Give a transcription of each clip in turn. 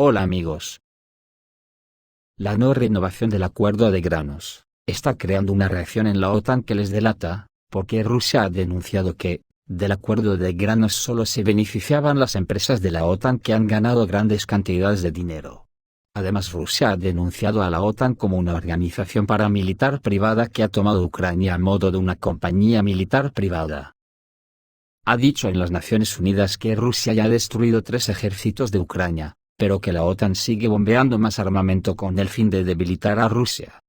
Hola amigos. La no renovación del acuerdo de granos está creando una reacción en la OTAN que les delata, porque Rusia ha denunciado que, del acuerdo de granos solo se beneficiaban las empresas de la OTAN que han ganado grandes cantidades de dinero. Además, Rusia ha denunciado a la OTAN como una organización paramilitar privada que ha tomado Ucrania a modo de una compañía militar privada. Ha dicho en las Naciones Unidas que Rusia ya ha destruido 3 ejércitos de Ucrania, pero que la OTAN sigue bombeando más armamento con el fin de debilitar a Rusia.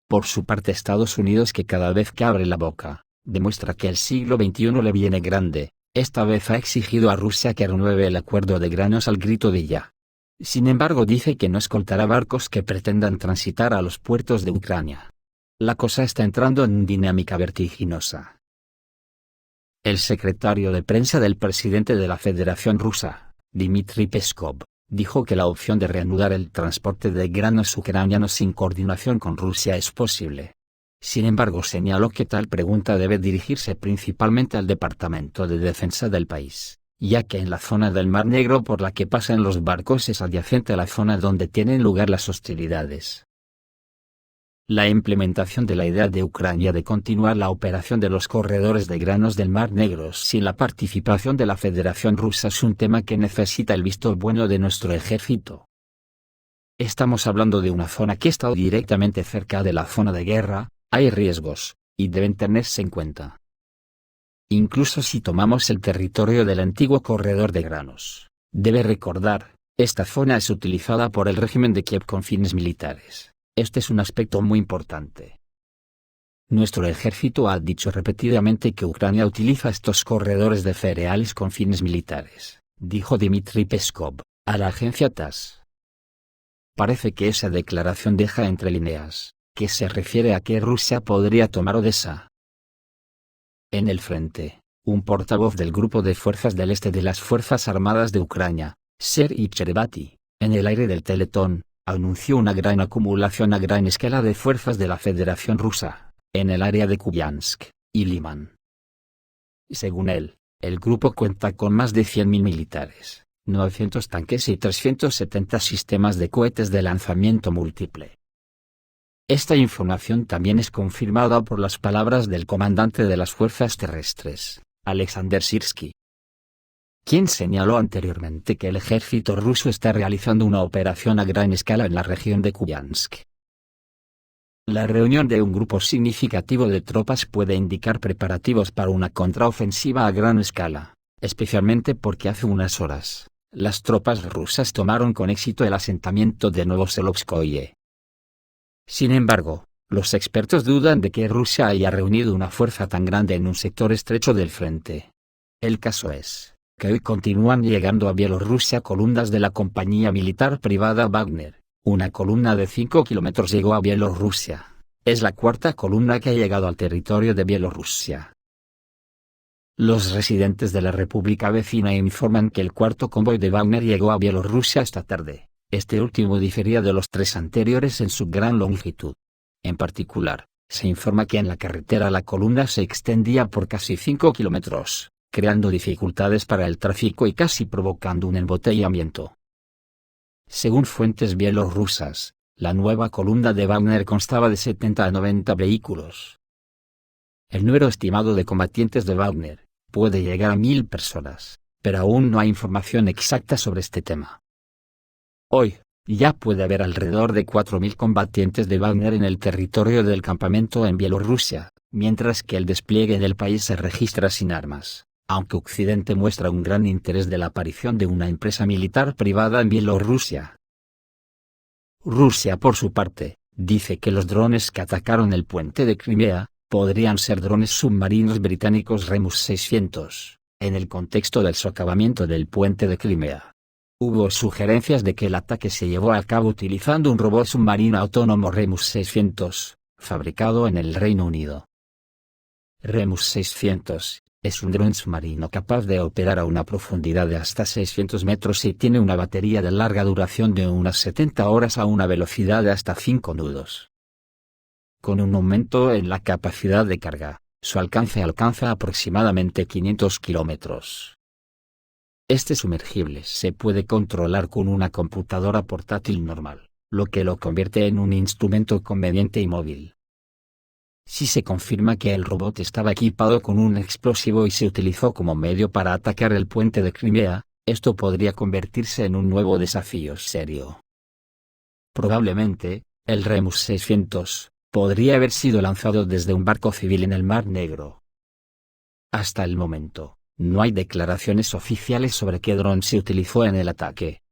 Por su parte, Estados Unidos, que cada vez que abre la boca, demuestra que el siglo XXI le viene grande, esta vez ha exigido a Rusia que renueve el acuerdo de granos al grito de ya. Sin embargo, dice que no escoltará barcos que pretendan transitar a los puertos de Ucrania. La cosa está entrando en dinámica vertiginosa. El secretario de prensa del presidente de la Federación Rusa, Dmitry Peskov, dijo que la opción de reanudar el transporte de granos ucranianos sin coordinación con Rusia es posible. Sin embargo, señaló que tal pregunta debe dirigirse principalmente al Departamento de Defensa del país, ya que en la zona del Mar Negro por la que pasan los barcos es adyacente a la zona donde tienen lugar las hostilidades. La implementación de la idea de Ucrania de continuar la operación de los corredores de granos del Mar Negro sin la participación de la Federación Rusa es un tema que necesita el visto bueno de nuestro ejército. Estamos hablando de una zona que está directamente cerca de la zona de guerra, hay riesgos, y deben tenerse en cuenta. Incluso si tomamos el territorio del antiguo corredor de granos, debe recordar, esta zona es utilizada por el régimen de Kiev con fines militares. Este es un aspecto muy importante. Nuestro ejército ha dicho repetidamente que Ucrania utiliza estos corredores de cereales con fines militares, dijo Dmitry Peskov, a la agencia TASS. Parece que esa declaración deja entre líneas, que se refiere a que Rusia podría tomar Odesa. En el frente, un portavoz del Grupo de Fuerzas del Este de las Fuerzas Armadas de Ucrania, Serhiy Cherevati, en el aire del Teletón, anunció una gran acumulación a gran escala de fuerzas de la Federación Rusa, en el área de Kupiansk y Liman. Según él, el grupo cuenta con más de 100.000 militares, 900 tanques y 370 sistemas de cohetes de lanzamiento múltiple. Esta información también es confirmada por las palabras del comandante de las fuerzas terrestres, Alexander Sirsky, quien señaló anteriormente que el ejército ruso está realizando una operación a gran escala en la región de Kupiansk. La reunión de un grupo significativo de tropas puede indicar preparativos para una contraofensiva a gran escala, especialmente porque hace unas horas, las tropas rusas tomaron con éxito el asentamiento de Novoselotskoye. Sin embargo, los expertos dudan de que Rusia haya reunido una fuerza tan grande en un sector estrecho del frente. El caso es que hoy continúan llegando a Bielorrusia columnas de la compañía militar privada Wagner. Una columna de 5 kilómetros llegó a Bielorrusia. Es la 4ª columna que ha llegado al territorio de Bielorrusia. Los residentes de la república vecina informan que el 4º convoy de Wagner llegó a Bielorrusia esta tarde. Este último difería de los 3 anteriores en su gran longitud. En particular, se informa que en la carretera la columna se extendía por casi 5 kilómetros, creando dificultades para el tráfico y casi provocando un embotellamiento. Según fuentes bielorrusas, la nueva columna de Wagner constaba de 70 a 90 vehículos. El número estimado de combatientes de Wagner puede llegar a 1.000 personas, pero aún no hay información exacta sobre este tema. Hoy, ya puede haber alrededor de 4.000 combatientes de Wagner en el territorio del campamento en Bielorrusia, mientras que el despliegue del país se registra sin armas. Aunque Occidente muestra un gran interés de la aparición de una empresa militar privada en Bielorrusia. Rusia, por su parte, dice que los drones que atacaron el puente de Crimea podrían ser drones submarinos británicos Remus 600, en el contexto del socavamiento del puente de Crimea. Hubo sugerencias de que el ataque se llevó a cabo utilizando un robot submarino autónomo Remus 600, fabricado en el Reino Unido. Remus 600 es un dron submarino capaz de operar a una profundidad de hasta 600 metros y tiene una batería de larga duración de unas 70 horas a una velocidad de hasta 5 nudos. Con un aumento en la capacidad de carga, su alcance alcanza aproximadamente 500 kilómetros. Este sumergible se puede controlar con una computadora portátil normal, lo que lo convierte en un instrumento conveniente y móvil. Si se confirma que el robot estaba equipado con un explosivo y se utilizó como medio para atacar el puente de Crimea, esto podría convertirse en un nuevo desafío serio. Probablemente, el Remus 600 podría haber sido lanzado desde un barco civil en el Mar Negro. Hasta el momento, no hay declaraciones oficiales sobre qué dron se utilizó en el ataque.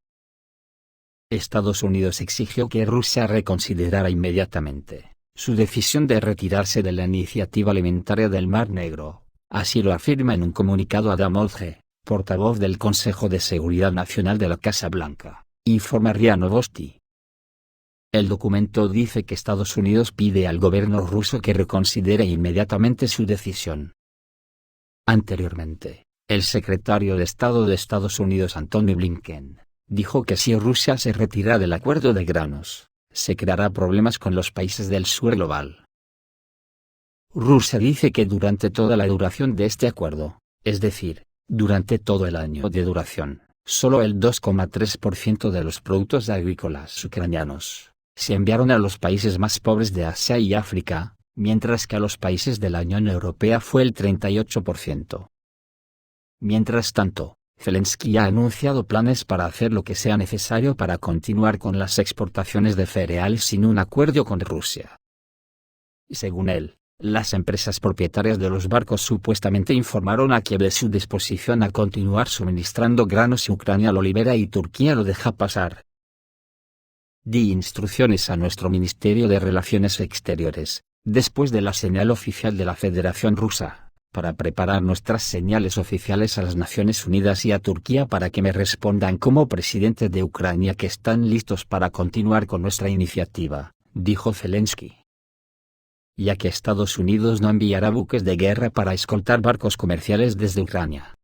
Estados Unidos exigió que Rusia reconsiderara inmediatamente su decisión de retirarse de la iniciativa alimentaria del Mar Negro, así lo afirma en un comunicado Adam Olge, portavoz del Consejo de Seguridad Nacional de la Casa Blanca, informa RIA Novosti. El documento dice que Estados Unidos pide al gobierno ruso que reconsidere inmediatamente su decisión. Anteriormente, el secretario de Estado de Estados Unidos Antony Blinken dijo que si Rusia se retira del acuerdo de granos, se creará problemas con los países del sur global. Rusia dice que durante toda la duración de este acuerdo, es decir, durante todo el año de duración, solo el 2,3% de los productos agrícolas ucranianos se enviaron a los países más pobres de Asia y África, mientras que a los países de la Unión Europea fue el 38%. Mientras tanto, Zelensky ha anunciado planes para hacer lo que sea necesario para continuar con las exportaciones de cereales sin un acuerdo con Rusia. Según él, las empresas propietarias de los barcos supuestamente informaron a Kiev de su disposición a continuar suministrando granos si Ucrania lo libera y Turquía lo deja pasar. Di instrucciones a nuestro Ministerio de Relaciones Exteriores, después de la señal oficial de la Federación Rusa, para preparar nuestras señales oficiales a las Naciones Unidas y a Turquía para que me respondan como presidente de Ucrania que están listos para continuar con nuestra iniciativa, dijo Zelensky. Ya que Estados Unidos no enviará buques de guerra para escoltar barcos comerciales desde Ucrania.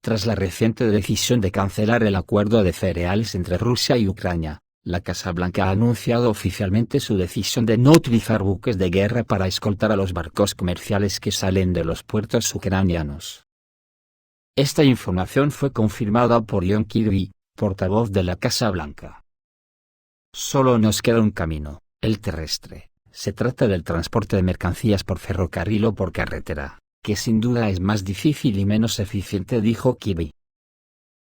Tras la reciente decisión de cancelar el acuerdo de cereales entre Rusia y Ucrania, la Casa Blanca ha anunciado oficialmente su decisión de no utilizar buques de guerra para escoltar a los barcos comerciales que salen de los puertos ucranianos. Esta información fue confirmada por John Kirby, portavoz de la Casa Blanca. Solo nos queda un camino, el terrestre. Se trata del transporte de mercancías por ferrocarril o por carretera, que sin duda es más difícil y menos eficiente, dijo Kirby.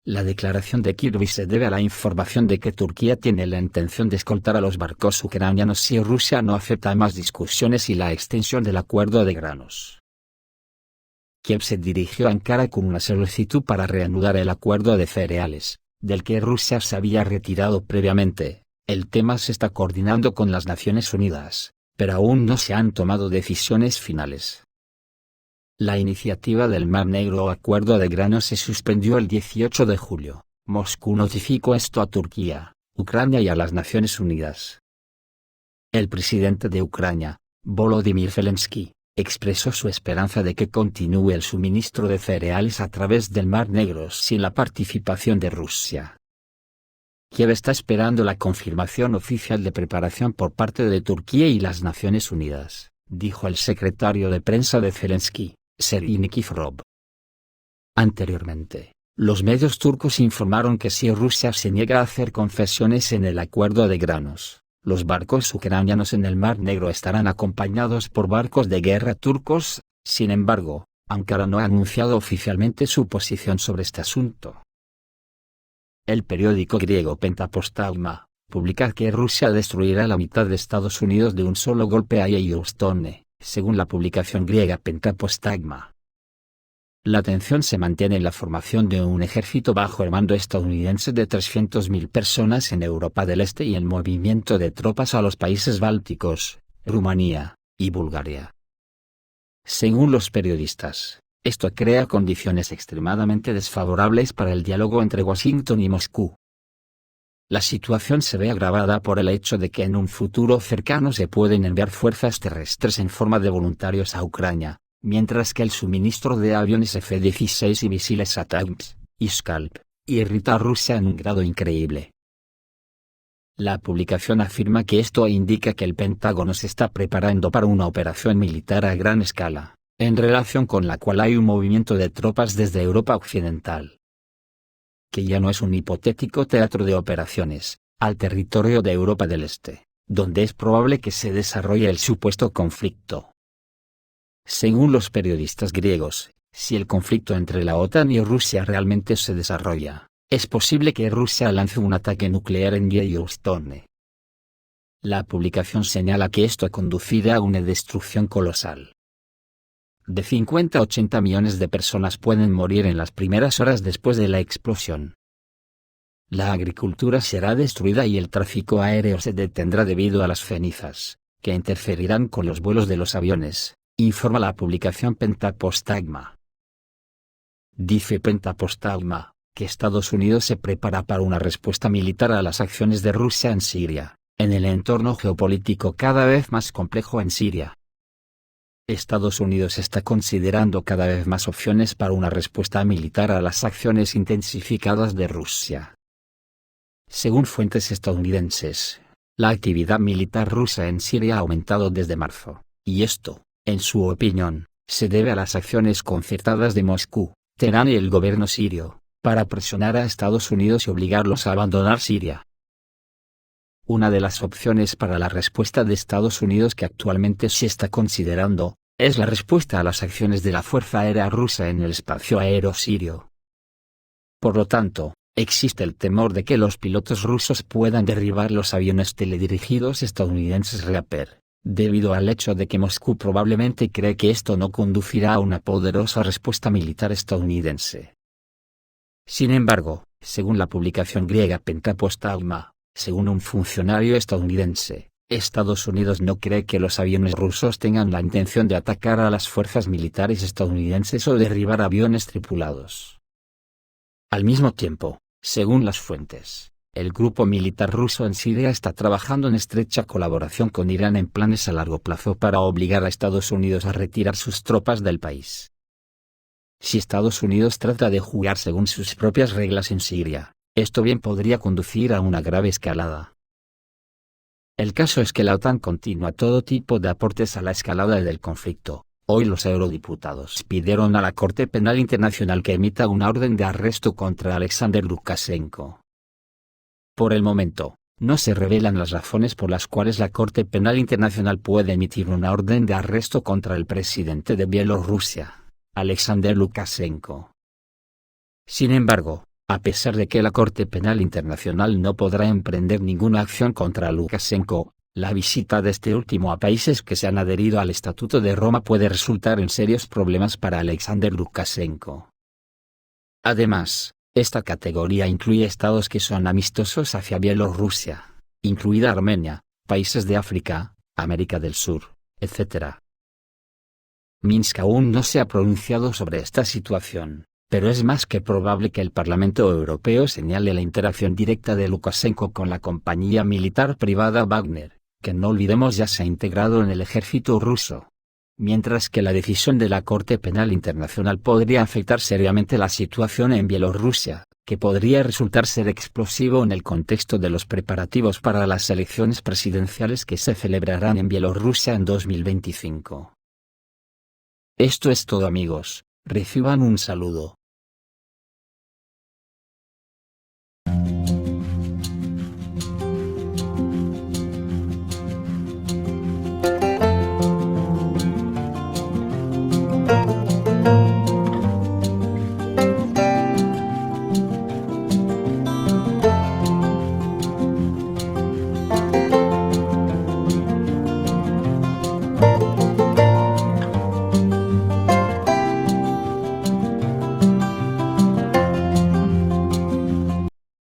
La declaración de Kirby se debe a la información de que Turquía tiene la intención de escoltar a los barcos ucranianos si Rusia no acepta más discusiones y la extensión del acuerdo de granos. Kiev se dirigió a Ankara con una solicitud para reanudar el acuerdo de cereales, del que Rusia se había retirado previamente. El tema se está coordinando con las Naciones Unidas, pero aún no se han tomado decisiones finales. La iniciativa del Mar Negro o Acuerdo de Granos se suspendió el 18 de julio. Moscú notificó esto a Turquía, Ucrania y a las Naciones Unidas. El presidente de Ucrania, Volodymyr Zelensky, expresó su esperanza de que continúe el suministro de cereales a través del Mar Negro sin la participación de Rusia. Kiev está esperando la confirmación oficial de preparación por parte de Turquía y las Naciones Unidas, dijo el secretario de prensa de Zelensky, Serhiy Nikiforov. Anteriormente, los medios turcos informaron que si Rusia se niega a hacer concesiones en el acuerdo de granos, los barcos ucranianos en el Mar Negro estarán acompañados por barcos de guerra turcos. Sin embargo, Ankara no ha anunciado oficialmente su posición sobre este asunto. El periódico griego Pentapostagma publica que Rusia destruirá la mitad de Estados Unidos de un solo golpe a Yellowstone, según la publicación griega Pentapostagma. La tensión se mantiene en la formación de un ejército bajo el mando estadounidense de 300.000 personas en Europa del Este y el movimiento de tropas a los países bálticos, Rumanía y Bulgaria. Según los periodistas, esto crea condiciones extremadamente desfavorables para el diálogo entre Washington y Moscú. La situación se ve agravada por el hecho de que en un futuro cercano se pueden enviar fuerzas terrestres en forma de voluntarios a Ucrania, mientras que el suministro de aviones F-16 y misiles ATACMS y Scalp irrita a Rusia en un grado increíble. La publicación afirma que esto indica que el Pentágono se está preparando para una operación militar a gran escala, en relación con la cual hay un movimiento de tropas desde Europa Occidental, que ya no es un hipotético teatro de operaciones, al territorio de Europa del Este, donde es probable que se desarrolle el supuesto conflicto. Según los periodistas griegos, si el conflicto entre la OTAN y Rusia realmente se desarrolla, es posible que Rusia lance un ataque nuclear en Yellowstone. La publicación señala que esto conducirá a una destrucción colosal. De 50 a 80 millones de personas pueden morir en las primeras horas después de la explosión. La agricultura será destruida y el tráfico aéreo se detendrá debido a las cenizas, que interferirán con los vuelos de los aviones, informa la publicación Pentapostagma. Dice Pentapostagma, que Estados Unidos se prepara para una respuesta militar a las acciones de Rusia en Siria, en el entorno geopolítico cada vez más complejo en Siria. Estados Unidos está considerando cada vez más opciones para una respuesta militar a las acciones intensificadas de Rusia. Según fuentes estadounidenses, la actividad militar rusa en Siria ha aumentado desde marzo, y esto, en su opinión, se debe a las acciones concertadas de Moscú, Teherán y el gobierno sirio, para presionar a Estados Unidos y obligarlos a abandonar Siria. Una de las opciones para la respuesta de Estados Unidos que actualmente se está considerando, es la respuesta a las acciones de la Fuerza Aérea Rusa en el espacio aéreo sirio. Por lo tanto, existe el temor de que los pilotos rusos puedan derribar los aviones teledirigidos estadounidenses Reaper, debido al hecho de que Moscú probablemente cree que esto no conducirá a una poderosa respuesta militar estadounidense. Sin embargo, según la publicación griega Pentapostagma, según un funcionario estadounidense, Estados Unidos no cree que los aviones rusos tengan la intención de atacar a las fuerzas militares estadounidenses o derribar aviones tripulados. Al mismo tiempo, según las fuentes, el grupo militar ruso en Siria está trabajando en estrecha colaboración con Irán en planes a largo plazo para obligar a Estados Unidos a retirar sus tropas del país. Si Estados Unidos trata de jugar según sus propias reglas en Siria, esto bien podría conducir a una grave escalada. El caso es que la OTAN continúa todo tipo de aportes a la escalada del conflicto. Hoy los eurodiputados pidieron a la Corte Penal Internacional que emita una orden de arresto contra Alexander Lukashenko. Por el momento, no se revelan las razones por las cuales la Corte Penal Internacional puede emitir una orden de arresto contra el presidente de Bielorrusia, Alexander Lukashenko. Sin embargo, a pesar de que la Corte Penal Internacional no podrá emprender ninguna acción contra Lukashenko, la visita de este último a países que se han adherido al Estatuto de Roma puede resultar en serios problemas para Alexander Lukashenko. Además, esta categoría incluye estados que son amistosos hacia Bielorrusia, incluida Armenia, países de África, América del Sur, etc. Minsk aún no se ha pronunciado sobre esta situación, pero es más que probable que el Parlamento Europeo señale la interacción directa de Lukashenko con la compañía militar privada Wagner, que no olvidemos ya se ha integrado en el ejército ruso. Mientras que la decisión de la Corte Penal Internacional podría afectar seriamente la situación en Bielorrusia, que podría resultar ser explosivo en el contexto de los preparativos para las elecciones presidenciales que se celebrarán en Bielorrusia en 2025. Esto es todo amigos, reciban un saludo.